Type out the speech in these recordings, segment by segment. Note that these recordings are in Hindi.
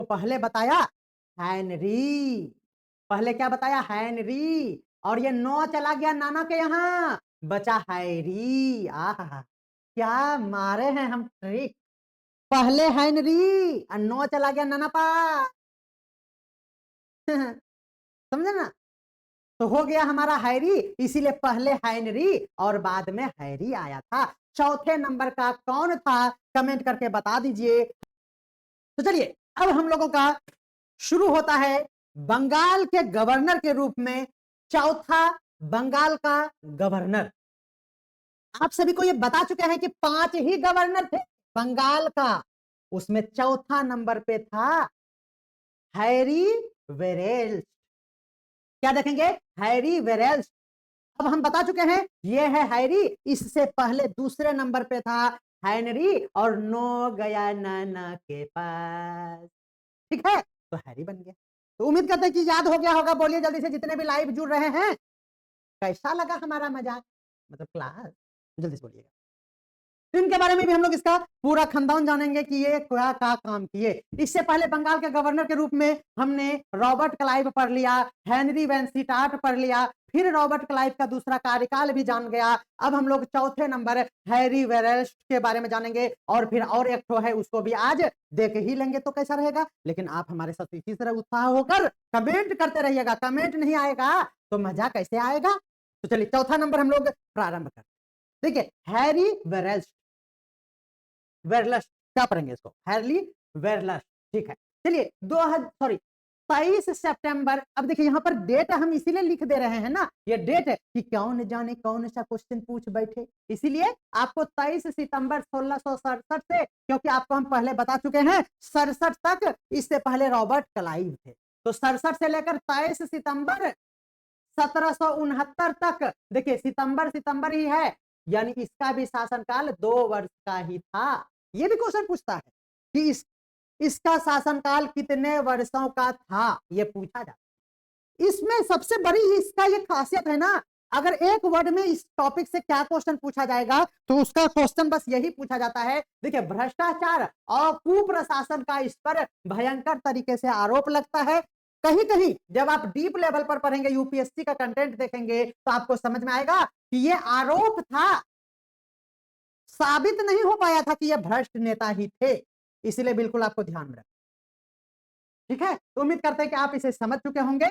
तो पहले बताया हैनरी, पहले क्या बताया हैनरी, और ये 9 चला गया नाना के यहाँ, बचा हैरी। आहा, क्या मारे हैं हम ट्रिक। पहले हैनरी और 9 चला गया नाना पास। समझे ना? तो हो गया हमारा हैरी, इसीलिए पहले हैनरी और बाद में हैरी आया था। चौथे नंबर का कौन था, कमेंट करके बता दीजिए। तो चलिए अब हम लोगों का शुरू होता है बंगाल के गवर्नर के रूप में चौथा बंगाल का गवर्नर। आप सभी को ये बता चुके हैं कि 5 ही गवर्नर थे बंगाल का, उसमें चौथा नंबर पे था हैरी वेरेल्स। क्या देखेंगे, हैरी वेरेल्स। अब हम बता चुके हैं ये है हैरी, इससे पहले दूसरे नंबर पे था हैनरी, और 9 गया नाना के पास। ठीक है, तो हैरी बन गया। तो उम्मीद करते हैं कि याद हो गया होगा। बोलिए जल्दी से जितने भी लाइव जुड़ रहे हैं, कैसा लगा हमारा मजाक, मतलब क्लास, जल्दी से बोलिएगा। तो इनके बारे में भी हम लोग इसका पूरा खानदान जानेंगे कि ये क्या क्या काम किए। इससे पहले बंगाल के गवर्नर के रूप में हमने रॉबर्ट क्लाइव पढ़ लिया, हेनरी वेंसिटाट पढ़ लिया, फिर रॉबर्ट क्लाइव का दूसरा कार्यकाल भी जान गया। अब हम लोग चौथे नंबर हैरी वेरेल्स के बारे में जानेंगे, और फिर और एक तो है उसको भी आज देख ही लेंगे तो कैसा रहेगा। लेकिन आप हमारे साथ इसी तरह उत्साह होकर कमेंट करते रहिएगा, कमेंट नहीं आएगा तो मजा कैसे आएगा। तो चलिए चौथा नंबर हम लोग प्रारंभ करते हैं। देखिए हैरी वेरेल्स, वेरलस्ट, क्या पढ़ेंगे इसको, हैरली वेरलस्ट। ठीक है, चलिए 23 सितंबर। अब देखिए यहाँ पर डेट हम इसीलिए लिख दे रहे हैं ना, ये डेट है कि कौन जाने कौन सा क्वेश्चन पूछ बैठे, इसीलिए आपको 23 सितंबर 1667 से, क्योंकि आपको हम पहले बता चुके हैं 67 तक, इससे पहले रॉबर्ट क्लाइव थे। तो 67 से लेकर 23 सितंबर 1769 तक, देखिए सितंबर सितंबर ही है, यानी इसका भी शासनकाल 2 वर्ष का ही था। ये भी क्वेश्चन पूछता है कि इसका शासनकाल कितने वर्षों का था, ये पूछा जाता है। इसमें सबसे बड़ी इसका ये खासियत है ना, अगर एक वर्ड में इस टॉपिक से क्या क्वेश्चन पूछा जाएगा तो उसका क्वेश्चन बस यही पूछा जाता है। देखिए भ्रष्टाचार और कुप्रशासन का इस पर भयंकर तरीके से आरोप लगता है। कहीं कहीं जब आप डीप लेवल पर पढ़ेंगे, यूपीएससी का कंटेंट देखेंगे, तो आपको समझ में आएगा कि ये आरोप था, साबित नहीं हो पाया था कि ये भ्रष्ट नेता ही थे। इसलिए बिल्कुल आपको ध्यान में रखें। ठीक है, तो उम्मीद करते हैं कि आप इसे समझ चुके होंगे।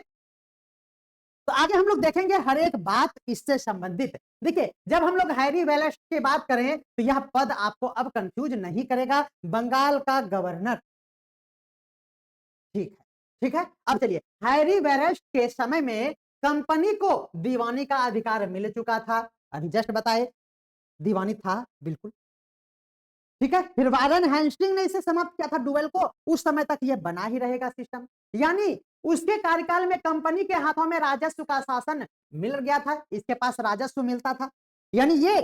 तो आगे हम लोग देखेंगे हर एक बात इससे संबंधित। देखिए जब हम लोग हैरी वेलेस की बात करें तो यह पद आपको अब कंफ्यूज नहीं करेगा, बंगाल का गवर्नर। ठीक है, ठीक है। अब चलिए हैरी वेरेल्स के समय में कंपनी को दीवानी का अधिकार मिल चुका था, अभी जस्ट बताए दीवानी था बिल्कुल। ठीक है, फिर वारेन हेस्टिंग ने इसे समाप्त किया था डुएल को, उस समय तक ये बना ही रहेगा सिस्टम। यानी उसके कार्यकाल में कंपनी के हाथों में राजस्व का शासन मिल गया था, इसके पास राजस्व मिलता था, यानी ये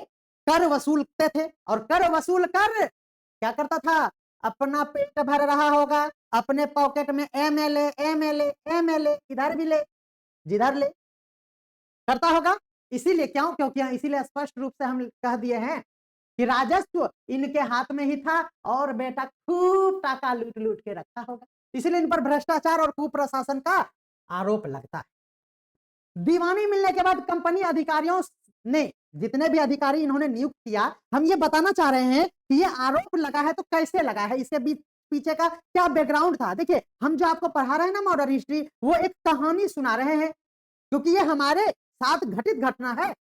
कर वसूलते थे, और कर वसूल कर क्या करता था, अपना पेट भर रहा होगा, अपने पॉकेट में एमएलए एमएलए एमएलए, इधर भी ले जिधर ले करता होगा। इसीलिए क्यों, क्योंकि इसीलिए स्पष्ट रूप से हम कह दिए हैं कि राजस्व इनके हाथ में ही था, और बेटा खूब टाका लूट लूट के रखा होगा, इसलिए इन पर भ्रष्टाचार और कुप्रशासन का आरोप लगता है। दीवानी मिलने के बाद कंपनी अधिकारियों ने, जितने भी अधिकारी इन्होंने नियुक्त किया, हम ये बताना चाह रहे हैं कि ये आरोप लगा है तो कैसे लगा है, इसके पीछे का क्या बैकग्राउंड था। देखिए हम जो आपको पढ़ा रहे हैं ना मॉडर्न हिस्ट्री, वो एक कहानी सुना रहे हैं, क्योंकि ये हमारे साथ घटित घटना है।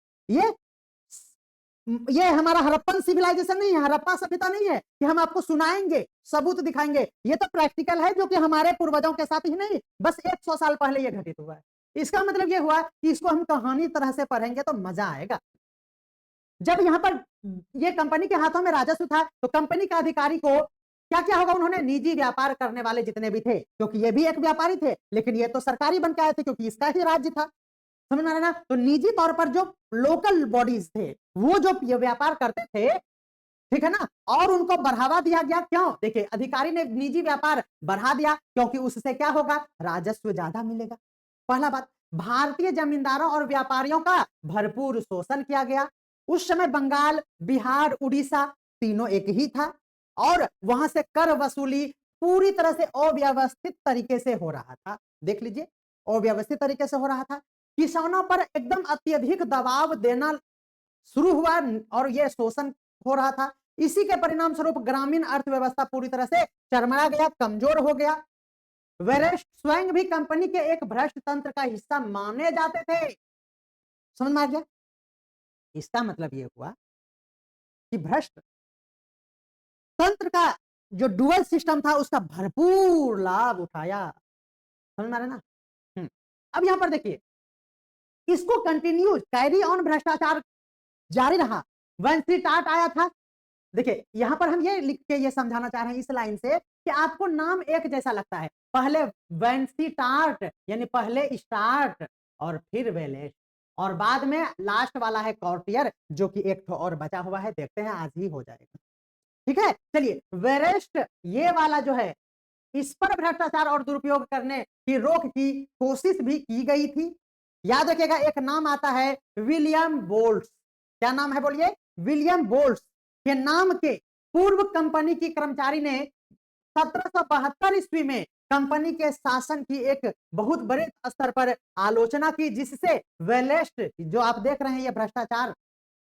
ये हमारा हड़प्पन सिविलाइजेशन नहीं है, हड़प्पा सभ्यता नहीं है कि हम आपको सुनाएंगे, सबूत दिखाएंगे। ये तो प्रैक्टिकल है, जो कि हमारे पूर्वजों के साथ ही नहीं, बस 100 साल पहले ये घटित हुआ है। इसका मतलब ये हुआ कि इसको हम कहानी तरह से पढ़ेंगे तो मजा आएगा। जब यहाँ पर ये कंपनी के हाथों में राजस्व था, तो कंपनी के अधिकारी को क्या क्या होगा, उन्होंने निजी व्यापार करने वाले जितने भी थे, क्योंकि ये भी एक व्यापारी थे, लेकिन ये तो सरकारी बन के आए थे क्योंकि इसका ही राज्य था, समझ में आ रहा है ना। तो निजी तौर पर जो लोकल बॉडीज थे, वो जो ये व्यापार करते थे, ठीक है ना, और उनको बढ़ावा दिया गया। क्यों, देखिए अधिकारी ने निजी व्यापार बढ़ा दिया क्योंकि उससे क्या होगा, राजस्व ज्यादा मिलेगा। पहला बात, भारतीय जमींदारों और व्यापारियों का भरपूर शोषण किया गया। उस समय बंगाल, बिहार, उड़ीसा तीनों एक ही था, और वहां से कर वसूली पूरी तरह से अव्यवस्थित तरीके से हो रहा था। देख लीजिए, अव्यवस्थित तरीके से हो रहा था। किसानों पर एकदम अत्यधिक दबाव देना शुरू हुआ और यह शोषण हो रहा था। इसी के परिणाम स्वरूप ग्रामीण अर्थव्यवस्था पूरी तरह से चरमरा गया, कमजोर हो गया। वेरेस्ट स्वयं भी कंपनी के एक भ्रष्ट तंत्र का हिस्सा माने जाते थे। समझ में आ गया? इसका मतलब यह हुआ कि भ्रष्ट तंत्र का जो डुअल सिस्टम था उसका भरपूर लाभ उठाया। समझ में आ रहा है ना? अब यहां पर देखिए, इसको कंटिन्यू कैरी ऑन भ्रष्टाचार जारी रहा। वंशी टाट आया था। देखिए, यहां पर हम ये लिख के ये समझाना चाह रहे हैं इस लाइन से कि आपको नाम एक जैसा लगता है, पहले वंशी टाट यानी पहले स्टार्ट और फिर वेलेस, और बाद में लास्ट वाला है कॉर्टियर, जो कि एक तो और बचा हुआ है, देखते हैं आज ही हो जाएगा। ठीक है, चलिए, वेरेस्ट ये वाला जो है, इस पर भ्रष्टाचार और दुरुपयोग करने की रोक की कोशिश भी की गई थी। याद रखिएगा, एक नाम आता है विलियम बोल्ट्स। क्या नाम है बोलिए? विलियम बोल्ट्स के नाम के पूर्व कंपनी की कर्मचारी ने 1772 ईस्वी में कंपनी के शासन की एक बहुत बड़े स्तर पर आलोचना की, जिससे वेलेस्ट जो आप देख रहे हैं ये भ्रष्टाचार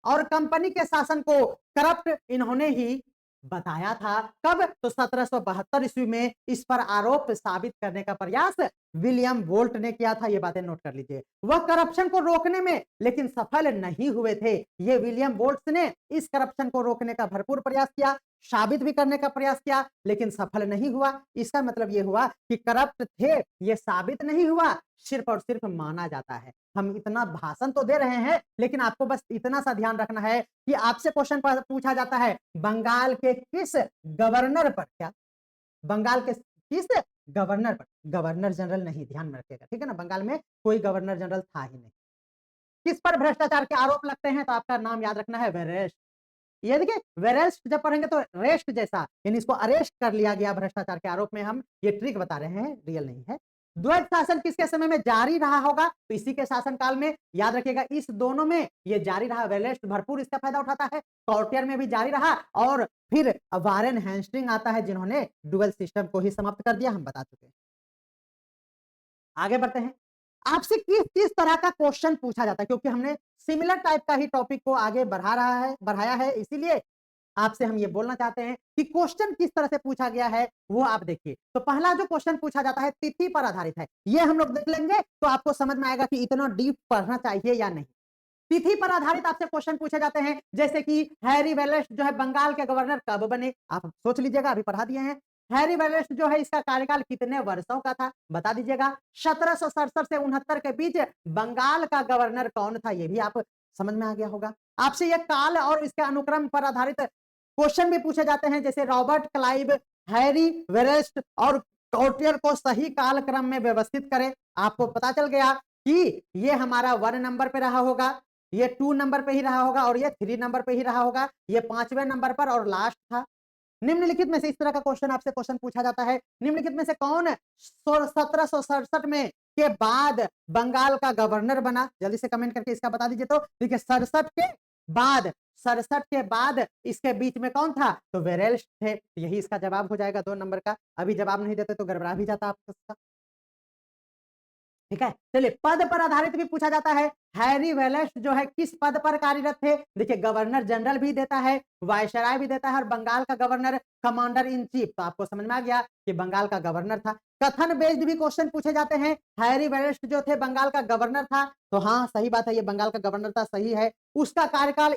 और कंपनी के शासन को करप्ट इन्होंने ही बताया था। कब? तो 1772 ईस्वी में इस पर आरोप साबित करने का प्रयास विलियम बोल्ट ने किया था। ये बातें नोट कर लीजिए। वह करप्शन को रोकने में लेकिन सफल नहीं हुए थे। ये विलियम बोल्ट ने इस करप्शन को रोकने का भरपूर प्रयास किया, साबित भी करने का प्रयास किया, लेकिन सफल नहीं हुआ। इसका मतलब यह हुआ कि करप्ट थे, ये साबित नहीं हुआ, सिर्फ और सिर्फ माना जाता है। हम इतना भाषण तो दे रहे हैं, लेकिन आपको बस इतना सा ध्यान रखना है कि आपसे क्वेश्चन पूछा जाता है बंगाल के किस गवर्नर पर, क्या बंगाल के किस गवर्नर पर, गवर्नर जनरल नहीं, ध्यान में रखिएगा, ठीक है ना, बंगाल में कोई गवर्नर जनरल था ही नहीं। किस पर भ्रष्टाचार के आरोप लगते हैं? तो आपका नाम याद रखना है वेरेस्ट। ये देखिए, वेरेस्ट जब पढ़ेंगे तो रेस्ट जैसा, यानी इसको अरेस्ट कर लिया गया भ्रष्टाचार के आरोप में। हम ये ट्रिक बता रहे हैं, रियल नहीं है। द्वैत शासन किसके समय में जारी रहा होगा? तो इसी के शासनकाल में। याद रखिएगा, इस दोनों में ये जारी रहा। वेलेस्ट भरपूर इसका फायदा उठाता है, कॉर्टियर में भी जारी रहा, और फिर वारेन हेस्टिंग आता है जिन्होंने डुअल सिस्टम को ही समाप्त कर दिया। हम बता चुके हैं। आगे बढ़ते हैं। आपसे किस किस तरह का क्वेश्चन पूछा जाता है, क्योंकि हमने सिमिलर टाइप का ही टॉपिक को आगे बढ़ाया है, इसीलिए आपसे हम ये बोलना चाहते हैं कि क्वेश्चन किस तरह से पूछा गया है वो आप देखिए। तो पहला जो क्वेश्चन पूछा जाता है तिथि पर आधारित है। ये हम लोग देख लेंगे तो आपको समझ में आएगा कि इतना डीप पढ़ना चाहिए या नहीं। तिथि पर आधारित आपसे क्वेश्चन पूछे जाते हैं, जैसे कि हैरी वेलेस जो है बंगाल के गवर्नर कब बने? आप सोच लीजिएगा, अभी पढ़ा दिए हैं। हैरी वेलेस जो है इसका कार्यकाल कितने वर्षों का था? बता दीजिएगा। 1767 से 69 के बीच बंगाल का गवर्नर कौन था? ये भी आप समझ में आ गया होगा। आपसे यह काल और इसके अनुक्रम पर आधारित क्वेश्चन भी पूछे जाते हैं, जैसे रॉबर्ट क्लाइव हैरी वेरेस्ट और कॉर्टियर को सही कालक्रम में व्यवस्थित करें। आपको पता चल गया कि ये हमारा 1 नंबर पे रहा होगा, ये 2 नंबर पे ही रहा होगा, और ये 3 नंबर पे ही रहा होगा, ये 5वें नंबर पर और लास्ट था। निम्नलिखित में से इस तरह का क्वेश्चन आपसे क्वेश्चन पूछा जाता है, निम्नलिखित में से कौन 1767 में के बाद बंगाल का गवर्नर बना? जल्दी से कमेंट करके इसका बता दीजिए। तो देखिए, 67 के बाद इसके बीच में कौन था? तो वेरेल्स थे। यही इसका जवाब हो जाएगा 2 नंबर का। अभी जवाब नहीं देते तो गड़बड़ा भी जाता आपका। ठीक है, चलिए, पद पर आधारित भी पूछा जाता है। हैरी वेलेस जो है किस पद पर कार्यरत थे? देखिए, गवर्नर जनरल भी देता है, वायसराय भी देता है, और बंगाल का गवर्नर कमांडर इन चीफ। तो आपको समझ में आ गया कि बंगाल का गवर्नर था। कथन बेस्ड भी क्वेश्चन पूछे जाते हैं। हैरी वेलेस जो थे बंगाल का गवर्नर था, तो हाँ सही बात है, ये बंगाल का गवर्नर था, सही है। उसका कार्यकाल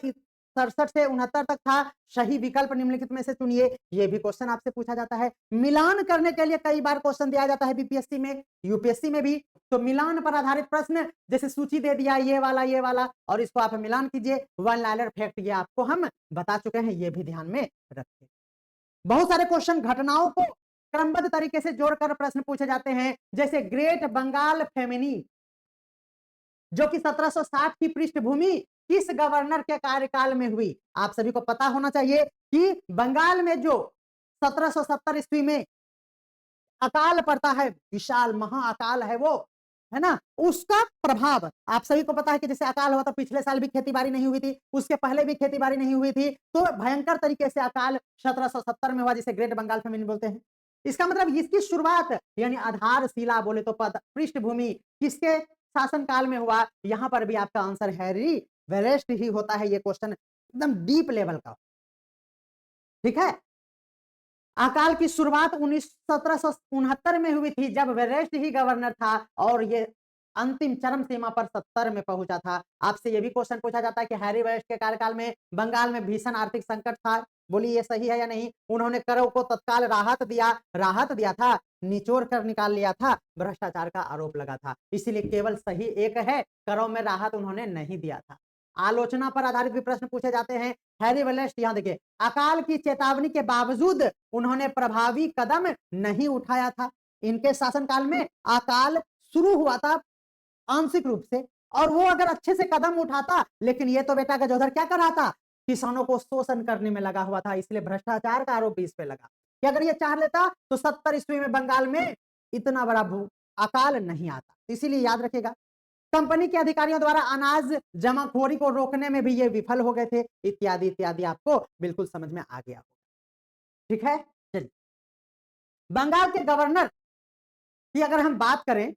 67 से 69 तक था। सही विकल्प निम्नलिखित में से चुनिए। ये भी क्वेश्चन आपसे पूछा जाता है। मिलान करने के लिए कई बार क्वेश्चन दिया जाता है बीपीएससी में, यूपीएससी में भी। तो मिलान पर आधारित प्रश्न, जैसे सूची दे दिया ये वाला, और इसको आप मिलान कीजिए। वन लाइनर फैक्ट ये आपको हम बता चुके हैं, ये भी ध्यान में रखिए। बहुत सारे क्वेश्चन घटनाओं को क्रमबद्ध तरीके से जोड़कर प्रश्न पूछे जाते हैं, जैसे ग्रेट बंगाल फेमिनी जो कि 1760 की पृष्ठभूमि किस गवर्नर के कार्यकाल में हुई? आप सभी को पता होना चाहिए कि बंगाल में जो 1770 ईस्वी में अकाल पड़ता है, विशाल महाअकाल है वो, है ना, उसका प्रभाव आप सभी को पता है कि जैसे अकाल हुआ तो पिछले साल भी खेती बाड़ी नहीं हुई थी, उसके पहले भी खेती बाड़ी नहीं हुई थी, तो भयंकर तरीके से अकाल 1770 में हुआ, जिसे ग्रेट बंगाल फेमिन बोलते हैं। इसका मतलब इसकी शुरुआत यानी आधारशिला बोले तो पृष्ठभूमि किसके शासनकाल में हुआ? यहां पर भी आपका आंसर हैरी वेलेस्ट ही होता है। ये क्वेश्चन एकदम डीप लेवल का, ठीक है। अकाल की शुरुआत 1769 में हुई थी, जब वेलेस्ट ही गवर्नर था और ये अंतिम चरम सीमा पर 70 में पहुंचा था। आपसे ये भी क्वेश्चन पूछा जाता है कि हैरी वेलेस्ट के कार्यकाल में बंगाल में भीषण आर्थिक संकट था। बोलिए ये सही है या नहीं? उन्होंने करों को तत्काल राहत दिया था, निचोड़ कर निकाल लिया था, भ्रष्टाचार का आरोप लगा था। इसीलिए केवल सही एक है, करों में राहत उन्होंने नहीं दिया था। आलोचना पर आधारित भी प्रश्न पूछे जाते हैं। हैरी वेलेस्ट यहां देखिए, अकाल की चेतावनी के बावजूद उन्होंने प्रभावी कदम नहीं उठाया था। इनके शासनकाल में अकाल शुरू हुआ था आंशिक रूप से, और वो अगर अच्छे से कदम उठाता, लेकिन ये तो बेटा गजोदर क्या कर रहा था? किसानों को शोषण करने में लगा हुआ था, इसलिए भ्रष्टाचार का आरोप भी इस पे लगा कि अगर ये चाह लेता तो 70 ईस्वी में बंगाल में इतना बड़ा अकाल नहीं आता। इसीलिए याद रखिएगा, कंपनी के अधिकारियों द्वारा अनाज जमाखोरी को रोकने में भी ये विफल हो गए थे, इत्यादि इत्यादि आपको बिल्कुल समझ में आ गया होगा। ठीक है, चलिए बंगाल के गवर्नर की अगर हम बात करें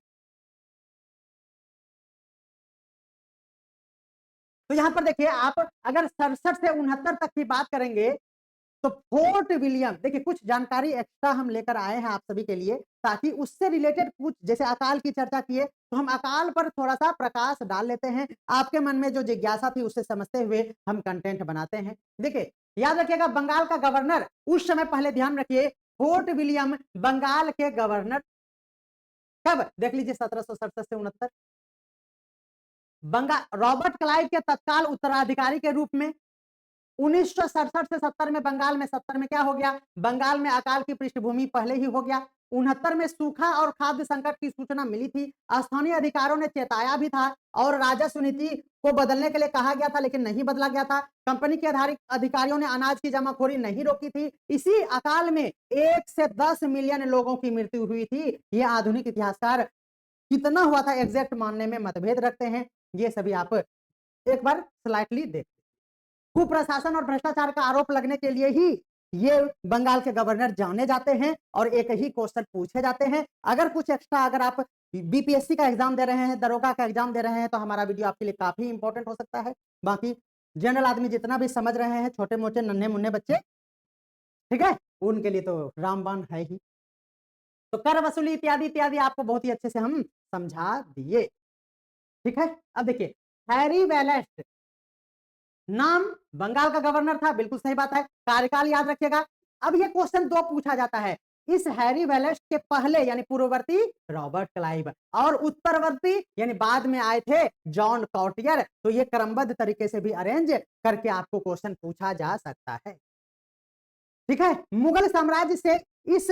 तो यहां पर देखिए, आप अगर 67 से 69 तक की बात करेंगे तो फोर्ट विलियम, देखिए कुछ जानकारी एक्स्ट्रा हम लेकर आए हैं आप सभी के लिए, ताकि उससे रिलेटेड कुछ, जैसे अकाल की चर्चा किए तो हम अकाल पर थोड़ा सा प्रकाश डाल लेते हैं। आपके मन में जो जिज्ञासा थी उसे समझते हुए हम कंटेंट बनाते हैं। देखिए याद रखिएगा, बंगाल का गवर्नर उस समय, पहले ध्यान रखिए, फोर्ट विलियम बंगाल के गवर्नर कब? देख लीजिए 1767 से 69। बंगाल रॉबर्ट क्लाइव के तत्काल उत्तराधिकारी के रूप में 1967 से 70 में बंगाल में, 70 में क्या हो गया? बंगाल में अकाल की पृष्ठभूमि पहले ही हो गया। 69 में सूखा और खाद्य संकट की सूचना मिली थी। स्थानीय अधिकारियों ने चेताया भी था और राजस्व नीति को बदलने के लिए कहा गया था, लेकिन नहीं बदला गया था। कंपनी के अधिकारियों ने अनाज की जमाखोरी नहीं रोकी थी। इसी अकाल में 1 से 10 मिलियन लोगों की मृत्यु हुई थी। ये आधुनिक इतिहासकार कितना हुआ था एग्जैक्ट मानने में मतभेद रखते हैं। ये सभी आप एक बार स्लाइटली देख। कुप्रशासन और भ्रष्टाचार का आरोप लगने के लिए ही ये बंगाल के गवर्नर जाने जाते हैं और एक ही क्वेश्चन पूछे जाते हैं। अगर कुछ एक्स्ट्रा, अगर आप बीपीएससी का एग्जाम दे रहे हैं, दरोगा का एग्जाम दे रहे हैं, तो हमारा वीडियो आपके लिए काफी इंपॉर्टेंट हो सकता है। बाकी जनरल आदमी जितना भी समझ रहे हैं, छोटे मोटे नन्हे मुन्ने बच्चे, ठीक है, उनके लिए तो रामबाण है ही। तो कर वसूली इत्यादि इत्यादि आपको बहुत ही अच्छे से हम समझा दिए। ठीक है, अब देखिए हैरी वेलेस्ट नाम बंगाल का गवर्नर था, बिल्कुल सही बात है। कार्यकाल याद रखिएगा। अब ये क्वेश्चन 2 पूछा जाता है, इस हैरी वेलेस्ट के पहले यानी पूर्ववर्ती रॉबर्ट क्लाइव और उत्तरवर्ती यानी बाद में आए थे जॉन कॉटियर। तो ये क्रमबद्ध तरीके से भी अरेंज करके आपको क्वेश्चन पूछा जा सकता है। ठीक है, मुगल साम्राज्य से इस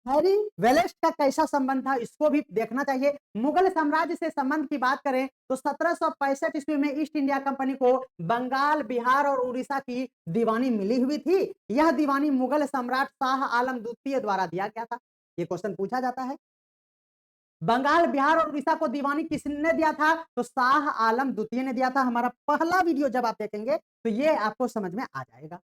हैरी वेलेस्ट का कैसा संबंध था, इसको भी देखना चाहिए। मुगल साम्राज्य से संबंध की बात करें तो 1765 ईस्वी में ईस्ट इंडिया कंपनी को बंगाल, बिहार और उड़ीसा की दीवानी मिली हुई थी। यह दीवानी मुगल सम्राट शाह आलम द्वितीय द्वारा दिया गया था। यह क्वेश्चन पूछा जाता है, बंगाल, बिहार और उड़ीसा को दीवानी किसने दिया था? तो शाह आलम द्वितीय ने दिया था। हमारा पहला वीडियो जब आप देखेंगे तो ये आपको समझ में आ जाएगा।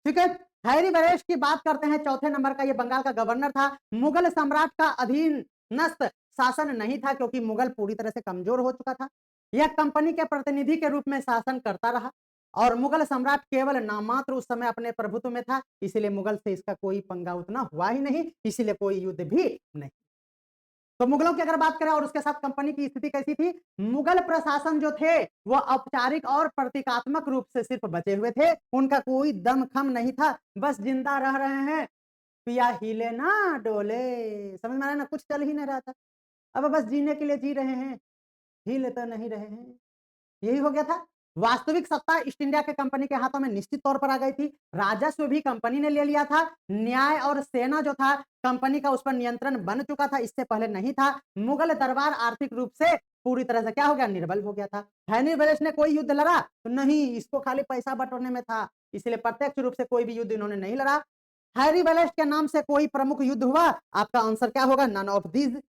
ठीक है, हैरी वेलेस्ट की बात करते हैं, चौथे नंबर का, ये बंगाल का गवर्नर था। मुगल सम्राट का अधीनस्थ शासन नहीं था, क्योंकि मुगल पूरी तरह से कमजोर हो चुका था। यह कंपनी के प्रतिनिधि के रूप में शासन करता रहा और मुगल सम्राट केवल नामात्र उस समय अपने प्रभुत्व में था, इसीलिए मुगल से इसका कोई पंगा उतना हुआ ही नहीं, इसीलिए कोई युद्ध भी नहीं। तो मुगलों की अगर बात करें और उसके साथ कंपनी की स्थिति कैसी थी? मुगल प्रशासन जो थे वो औपचारिक और प्रतीकात्मक रूप से सिर्फ बचे हुए थे, उनका कोई दमखम नहीं था, बस जिंदा रह रहे हैं, पिया हिले ना डोले, समझ में आ रहा है ना, कुछ चल ही नहीं रहा था, अब बस जीने के लिए जी रहे हैं, हिले तो नहीं रहे हैं, यही हो गया था। वास्तविक सत्ता ईस्ट इंडिया के कंपनी के हाथों में निश्चित तौर पर आ गई थी। राजस्व भी कंपनी ने ले लिया था। न्याय और सेना जो था कंपनी का, उस पर नियंत्रण बन चुका था, इससे पहले नहीं था। मुगल दरबार आर्थिक रूप से पूरी तरह से क्या हो गया? निर्बल हो गया था। हैरी वेलेस ने कोई युद्ध लड़ा तो नहीं, इसको खाली पैसा बटोरने में था, इसलिए प्रत्यक्ष रूप से कोई भी युद्ध इन्होंने नहीं लड़ा। हैरी वेलेस के नाम से कोई प्रमुख युद्ध हुआ? आपका आंसर क्या होगा? None of these.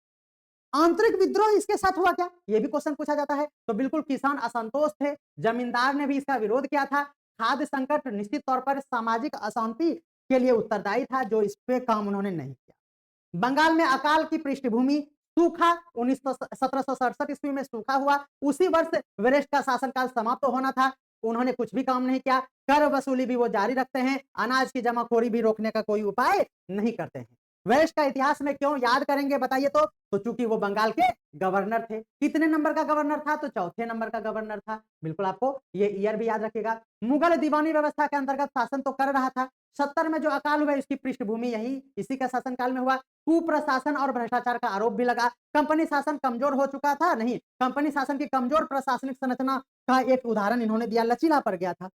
आंतरिक विद्रोह इसके साथ हुआ क्या? यह भी क्वेश्चन पूछा जाता है। तो बिल्कुल किसान असंतोष थे, जमींदार ने भी इसका विरोध किया था। खाद्य संकट, निश्चित तौर पर सामाजिक अशांति, के लिए उत्तरदायी था, जो इस पे काम उन्होंने नहीं किया। बंगाल में अकाल की पृष्ठभूमि सूखा 1767 ईस्वी में सूखा हुआ। उसी वर्ष वरिष्ठ का शासनकाल समाप्त होना था। उन्होंने कुछ भी काम नहीं किया। कर वसूली भी वो जारी रखते हैं। अनाज की जमाखोरी भी रोकने का कोई उपाय नहीं करते हैं। वरिष्ठ का इतिहास में क्यों याद करेंगे बताइए तो चूंकि वो बंगाल के गवर्नर थे। कितने नंबर का गवर्नर था? तो चौथे नंबर का गवर्नर था। बिल्कुल आपको ये ईयर भी याद रखिएगा। मुगल दीवानी व्यवस्था के अंतर्गत शासन तो कर रहा था। 70 में जो अकाल हुआ इसकी पृष्ठभूमि यही इसी का शासनकाल में हुआ। कुप्रशासन और भ्रष्टाचार का आरोप भी लगा। कंपनी शासन कमजोर हो चुका था। नहीं, कंपनी शासन की कमजोर प्रशासनिक संरचना का एक उदाहरण इन्होंने दिया, लचीला पड़ गया था।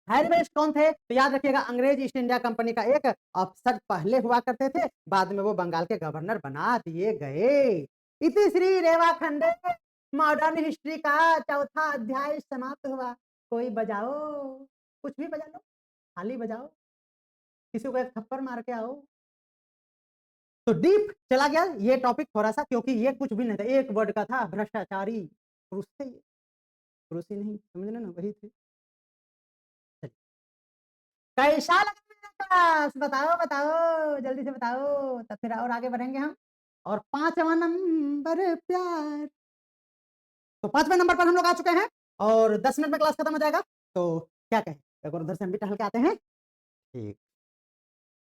हैरी वेस्ट कौन थे? तो याद रखिएगा, अंग्रेज ईस्ट इंडिया कंपनी का एक अफसर पहले हुआ करते थे, बाद में वो बंगाल के गवर्नर बना दिए गए। इति श्री रेवा खंडे मॉडर्न हिस्ट्री का चौथा अध्याय समाप्त हुआ। कोई बजाओ, कुछ भी बजा लो, थाली बजाओ, किसी को एक थप्पड़ मार के आओ। तो डीप चला गया ये टॉपिक थोड़ा सा, क्योंकि ये कुछ भी नहीं था, एक वर्ड का था, भ्रष्टाचारी। पुरुष थे ये, पुरुष ही नहीं, समझ ना, वही थे। कैसा लगा मेरा क्लास? बताओ बताओ, जल्दी से बताओ, तब फिर और आगे बढ़ेंगे हम। और 5वां नंबर प्यार। तो 5वें नंबर पर हम लोग आ चुके हैं और 10 मिनट में क्लास खत्म हो जाएगा। तो क्या कहें, एक और उधर से हम भी टहल के आते हैं। ठीक।